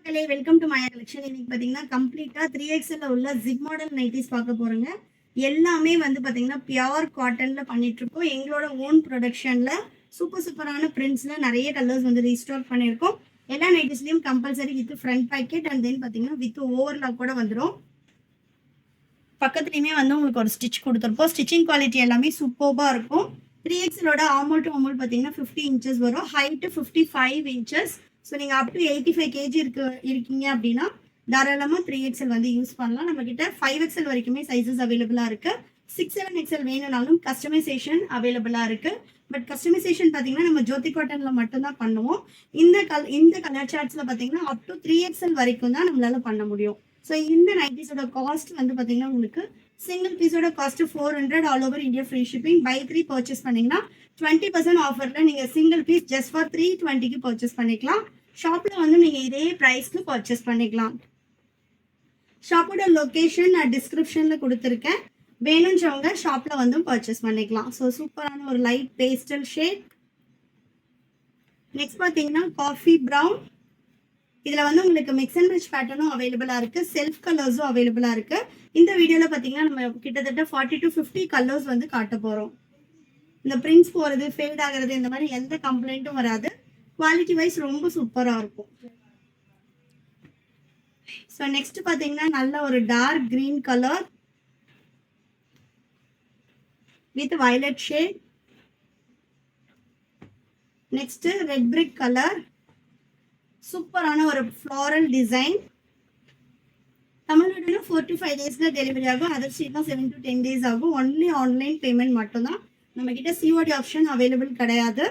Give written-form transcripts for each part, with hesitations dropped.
மக்களே welcome to Maya collection. இன்னைக்கு பாத்தீங்கன்னா கம்ப்ளீட்டா 3XL உள்ள ஜிப் மாடல் நைட்டிஸ் பார்க்க போறோங்க. எல்லாமே வந்து பாத்தீங்கன்னா பியூர் காட்டன்ல பண்ணிட்டு இருக்கோம். எங்களோட ஓன் ப்ரொடக்ஷன்ல சூப்பரான பிரிண்ட்ஸ்ல நிறைய கலர்ஸ் வந்து ரீஸ்டாக் பண்ணியிருக்கோம். எல்லா நைட்டிஸ்லயும் compulsory with front pocket and then பாத்தீங்கன்னா வித் ஓவர்லாக் கூட வந்துடும். பக்கத்துலயுமே வந்து உங்களுக்கு ஒரு ஸ்டிச் கொடுத்துருப்போம். ஸ்டிச்சிங் குவாலிட்டி எல்லாமே சூப்பர்பா இருக்கும். 3XLோட ஆர்மல் டு ஆர்மல் பாத்தீங்கன்னா 50 இன்ச்சஸ் வரும். Height 55 inches. ஸோ நீங்கள் அப் டு 85 kg இருக்கீங்க அப்படின்னா தாராளமாக 3XL வந்து யூஸ் பண்ணலாம். நம்ம கிட்ட 5XL வரைக்குமே சைஸஸ் அவைலபிளாக இருக்கு. 6, 7XL வேணும்னாலும் கஸ்டமைசேஷன் அவைலபிளாக இருக்கு. பட் கஸ்டமைசேஷன் பார்த்தீங்கன்னா நம்ம ஜோதி காட்டன்ல மட்டும்தான் பண்ணுவோம். இந்த கலர் சார்ட்ஸ்ல பார்த்தீங்கன்னா அப் டு 3XL வரைக்கும் தான் நம்மளால பண்ண முடியும். ஸோ இந்த நைட்டிஸோட காஸ்ட் வந்து பார்த்தீங்கன்னா உங்களுக்கு சிங்கிள் பீஸோட cost 400 all over India free shipping. Buy 3 purchase பண்ணீங்கன்னா 20% ஆஃபர்ல நீங்க சிங்கிள் பீஸ் ஜஸ்ட் ஃபார் 320க்கு பர்ச்சேஸ் பண்ணிக்கலாம். ஷாப்ல வந்து நீங்க இதே பிரைஸ்க்கு பர்ச்சேஸ் பண்ணிக்கலாம். ஷாப்போட லொகேஷன் நான் டிஸ்கிரிப்ஷன்ல கொடுத்துருக்கேன். வேணும்ன்றவங்க ஷாப்ல வந்து பர்ச்சேஸ் பண்ணிக்கலாம். ஸோ சூப்பரான ஒரு லைட் பேஸ்டல் ஷேட். நெக்ஸ்ட் பார்த்தீங்கன்னா காஃபி ப்ரௌன். இதுல வந்து உங்களுக்கு மிக்ஸ் அண்ட் மேட்ச் பேட்டர்னும் அவைலபிளா இருக்கு. செல்ஃப் கலர்ஸும் அவைலபிளா இருக்கு. இந்த வீடியோல பாத்தீங்கன்னா நம்ம கிட்டத்தட்ட 40 to 50 கலர்ஸ் வந்து காட்ட போறோம். இந்த பிரிண்ட்ஸ் போறது ஃபேட் ஆகிறது இந்த மாதிரி எந்த கம்ப்ளைண்ட்டும் வராது. குவாலிட்டி வைஸ் ரொம்ப சூப்பரா இருக்கும். ஸோ நெக்ஸ்ட் பாத்தீங்கன்னா நல்ல ஒரு dark green colour with violet shade. Next red brick colour. சூப்பரான ஒரு ஃப்ளாரல் டிசைன். தமிழ்நாடுல 4 to 5 டேஸ்ல டெலிவரி ஆகும். அதர் ஸ்டேட்னா 7 to 10 days ஆகும். ஒன்லி ஆன்லைன் பேமெண்ட் மட்டும்தான். நம்ம கிட்ட சிஓடி ஆப்ஷன் அவைலபிள் கிடையாது.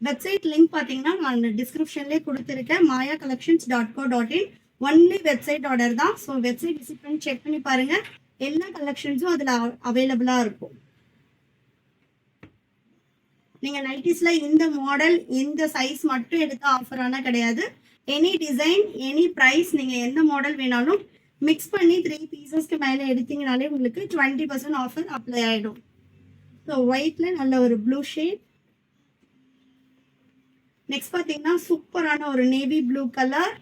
வெப்சைட் லிங்க் பார்த்தீங்கன்னா நான் டிஸ்கிரிப்ஷன்லேயே கொடுத்துருக்கேன். mayacollections.co.in. ஒன்லி வெப்சைட் ஆர்டர் தான். ஸோ வெப்சைட் விசிட் பண்ணி செக் பண்ணி பாருங்க. எல்லா கலெக்ஷன்ஸும் அதில் அவைலபிளாக இருக்கும். நீங்கள் நைட்டிஸில் இந்த மாடல் இந்த சைஸ் மட்டும் எடுத்த ஆஃபர் ஆனால் கிடையாது. எனி டிசைன் எனி ப்ரைஸ் நீங்கள் எந்த மாடல் வேணாலும் மிக்ஸ் பண்ணி 3 பீசஸ்க்கு மேலே எடுத்தீங்கனாலே உங்களுக்கு 20% ஆஃபர் அப்ளை ஆகிடும். ஸோ ஒயிட்ல நல்ல ஒரு ப்ளூ ஷேட். நெக்ஸ்ட் பார்த்தீங்கன்னா சூப்பரான ஒரு navy blue colour.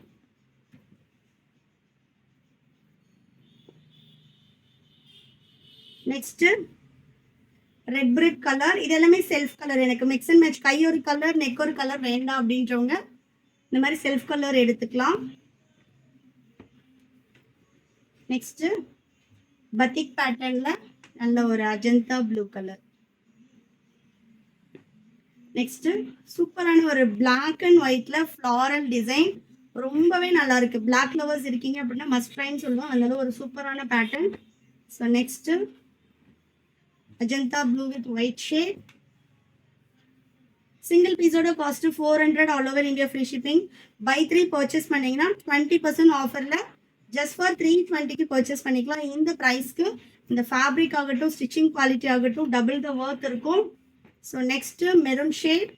Next red brick colour. இது எல்லாமே செல்ஃப் கலர். எனக்கு மிக்ஸ் அண்ட் மேட்ச் கை ஒரு கலர் நெக் ஒரு கலர் வேண்டாம் அப்படின்றவங்க இந்த மாதிரி செல்ஃப் கலர் எடுத்துக்கலாம். நெக்ஸ்ட் பத்திக் பேட்டர்ன்ல நல்ல ஒரு அஜந்தா ப்ளூ கலர். நெக்ஸ்ட் சூப்பரான ஒரு பிளாக் அண்ட் ஒயிட்ல ஃப்ளாரல் டிசைன். ரொம்பவே நல்லா இருக்கு. பிளாக் லவர்ஸ் இருக்கீங்க அப்படின்னா மஸ்ட் ட்ரைன்னு சொல்லுவோம். அதனால ஒரு சூப்பரான pattern. So next Ajanta blue with white shade. Single பீஸோட cost 400 all over India free shipping. Buy 3 purchase பண்ணீங்கன்னா 20% ஆஃபர்ல ஜஸ்ட் ஃபார் 320க்கு பர்ச்சேஸ் பண்ணிக்கலாம். இந்த ப்ரைஸ்க்கு இந்த ஃபேப்ரிக் ஆகட்டும் ஸ்டிச்சிங் குவாலிட்டி ஆகட்டும் டபுள் த ஒர்த் இருக்கும். So next maroon shade.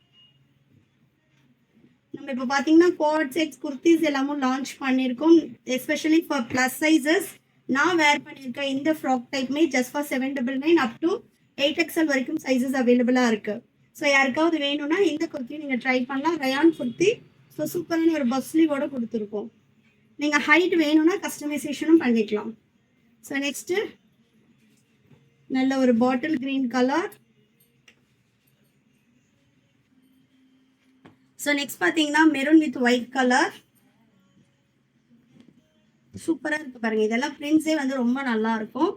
நம்ம இப்போ பார்த்தீங்கன்னா கோட் செட்ஸ் குர்த்திஸ் எல்லாமும் லான்ச் பண்ணியிருக்கோம். Especially for plus sizes. நான் வேர் பண்ணியிருக்கேன் இந்த ஃப்ராக் டைப்மே just for 799 up to 8XL வரைக்கும் சைஸஸ் அவைலபிளாக இருக்கு. ஸோ யாருக்காவது வேணும்னா இந்த குர்த்தி நீங்கள் ட்ரை பண்ணலாம். ரயான் குர்த்தி. ஸோ சூப்பரான ஒரு பஃப் ஸ்லீவோட கொடுத்துருக்கோம். நீங்கள் ஹைட் வேணும்னா கஸ்டமைசேஷனும் பண்ணிக்கலாம். ஸோ நெக்ஸ்ட் நல்ல ஒரு bottle green colour. So next பார்த்தீங்கன்னா மெரூன் வித் ஒயிட் கலர். சூப்பராக இருக்கு பாருங்க. இதெல்லாம் பிரிண்ட்ஸே வந்து ரொம்ப நல்லா இருக்கும்.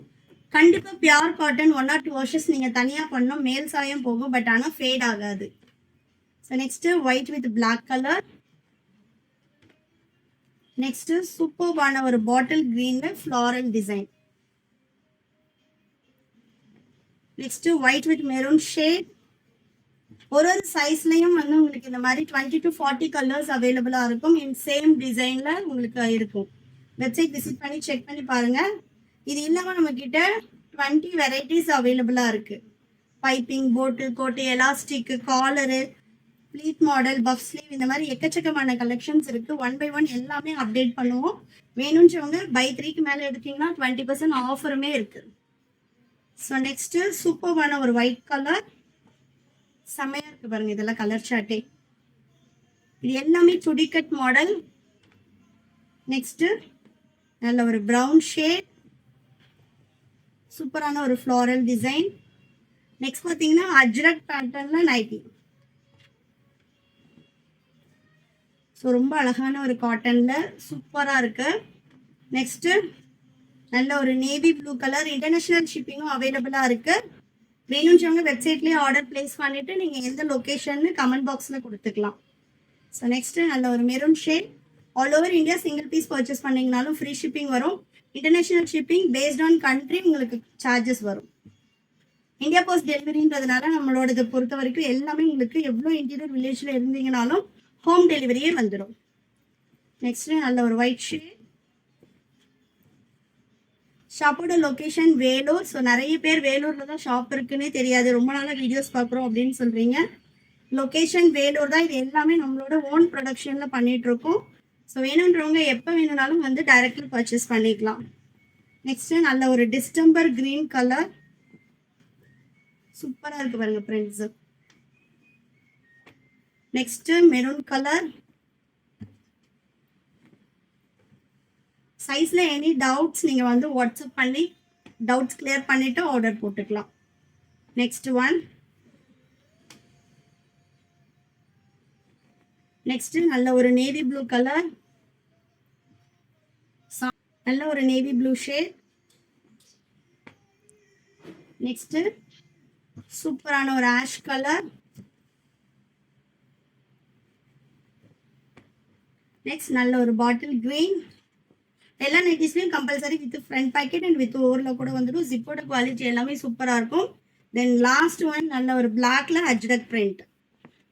கண்டிப்பாக பியூர் காட்டன் 1 or 2 வாஷஸ் நீங்கள் தனியாக பண்ணணும். மேல் சாயம் போகும். பட் ஆனால் ஃபேட் ஆகாது. So next white with black colour. Next சூப்பர்வான ஒரு பாட்டில் கிரீன்ல floral design. Next white with maroon shade. ஒரு சைஸ்லயும் வந்து உங்களுக்கு இந்த மாதிரி 20 to 40 கலர்ஸ் அவைலபிளா இருக்கும். இன் சேம் டிசைன்ல உங்களுக்கு இருக்கும். வெப்சைட் விசிட் பண்ணி செக் பண்ணி பாருங்க. இது இல்லாம நம்ம கிட்ட 20 வெரைட்டிஸ் அவைலபிளா இருக்கு. பைப்பிங், போட்டில் கோட்டு, elastic, collar, pleat model, puff sleeve இந்த மாதிரி எக்கச்சக்கமான கலெக்ஷன்ஸ் இருக்கு. 1 by 1 எல்லாமே அப்டேட் பண்ணுவோம். வேணும்ன்றவங்க பை 3க்கு மேலே எடுத்தீங்கன்னா 20% ஆஃபருமே இருக்கு. ஸோ நெக்ஸ்ட் சூப்பர்வான ஒரு ஒயிட் கலர். செமையா இருக்கு பாருங்க. இதெல்லாம் கலர் சார்ட்டே. இது எல்லாமே சுடி கட் மாடல். நெக்ஸ்ட்டு நல்ல ஒரு ப்ரௌன் ஷேட், சூப்பரான ஒரு ஃப்ளாரல் டிசைன். நெக்ஸ்ட் பார்த்தீங்கன்னா அஜ்ரக் பேட்டர்னில் நைட்டி. ஸோ ரொம்ப அழகான ஒரு காட்டனில் சூப்பராக இருக்குது. நெக்ஸ்ட்டு நல்ல ஒரு நேவி ப்ளூ கலர், இன்டர்நேஷ்னல் ஷிப்பிங்கும் அவைலபிளாக இருக்குது. வேணுன்றவங்க வெப்சைட்லேயே ஆர்டர் பிளேஸ் பண்ணிவிட்டு நீங்கள் எந்த லொக்கேஷன்னு கமெண்ட் பாக்ஸில் கொடுத்துக்கலாம். ஸோ நெக்ஸ்ட்டு நல்ல ஒரு maroon shade. All over India single piece purchase பண்ணிங்கனாலும் ஃப்ரீ ஷிப்பிங் வரும். International shipping based on country உங்களுக்கு சார்ஜஸ் வரும். இந்தியா போஸ்ட் டெலிவரின்றதுனால நம்மளோட பொறுத்த வரைக்கும் எல்லாமே உங்களுக்கு எவ்வளோ இன்டீரியர் வில்லேஜில் இருந்தீங்கனாலும் ஹோம் டெலிவரியே வந்துடும். நெக்ஸ்ட்டு நல்ல ஒரு ஒயிட் ஷேட். ஷாப்போட லொக்கேஷன் வேலூர். ஸோ நிறைய பேர் வேலூரில் தான் ஷாப் இருக்குன்னே தெரியாது, ரொம்ப நாளாக வீடியோஸ் பார்க்குறோம் அப்படின்னு சொல்கிறீங்க. லொக்கேஷன் வேலூர் தான். இது எல்லாமே நம்மளோட ஓன் ப்ரொடக்ஷனில் பண்ணிகிட்ருக்கோம். ஸோ வேணுன்றவங்க எப்போ வேணும்னாலும் வந்து டைரெக்ட்லி பர்ச்சேஸ் பண்ணிக்கலாம். நெக்ஸ்ட்டு நல்ல ஒரு டிஸ்டம்பர் க்ரீன் கலர், சூப்பராக இருக்குது பாருங்கள் ஃப்ரெண்ட்ஸு. Next maroon colour. சைஸில் எனி டவுட்ஸ் நீங்கள் வந்து வாட்ஸ்அப் பண்ணி டவுட்ஸ் கிளியர் பண்ணிவிட்டு ஆர்டர் போட்டுக்கலாம். Next one. நெக்ஸ்ட்டு நல்ல ஒரு நேவி ப்ளூ கலர், நல்ல ஒரு நேவி ப்ளூ ஷேட். நெக்ஸ்ட்டு சூப்பரான ஒரு ஆஷ் கலர். நெக்ஸ்ட் நல்ல ஒரு பாட்டில் கிரீன். எல்லா நைட்டிஸ்லையும் compulsory with front pocket and with ஓவரில் கூட வந்துடும். ஜிப்போட குவாலிட்டி எல்லாமே சூப்பராக இருக்கும். தென் லாஸ்ட் ஒன் நல்ல ஒரு பிளாக்ல அஜ்ரக் பிரிண்ட்.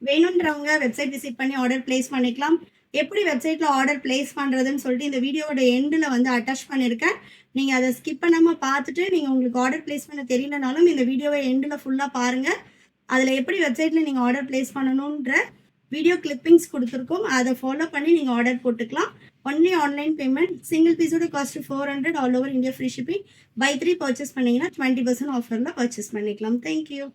வேணுன்றவங்க வெப்சைட் விசிட் பண்ணி ஆர்டர் பிளேஸ் பண்ணிக்கலாம். எப்படி வெப்சைட்டில் ஆர்டர் பிளேஸ் பண்ணுறதுன்னு சொல்லிட்டு இந்த வீடியோட எண்டில் வந்து அட்டாச் பண்ணியிருக்கேன். நீங்கள் அதை ஸ்கிப் பண்ணாமல் பார்த்துட்டு நீங்கள் உங்களுக்கு ஆர்டர் பிளேஸ் பண்ண தெரியலனாலும் இந்த வீடியோவை எண்டில் ஃபுல்லாக பாருங்கள். அதில் எப்படி வெப்சைட்டில் நீங்கள் ஆர்டர் பிளேஸ் பண்ணணுன்ற வீடியோ கிளிப்பிங்ஸ் கொடுத்துருக்கோம். அதை ஃபாலோ பண்ணி நீங்கள் ஆர்டர் போட்டுக்கலாம். Only online payment. சிங்கிள் பீஸோட cost 400. All over India free shipping. Buy 3 purchase பண்ணிங்கன்னா 20% ஆஃபரில் பர்ச்சேஸ் பண்ணிக்கலாம். தேங்க்யூ.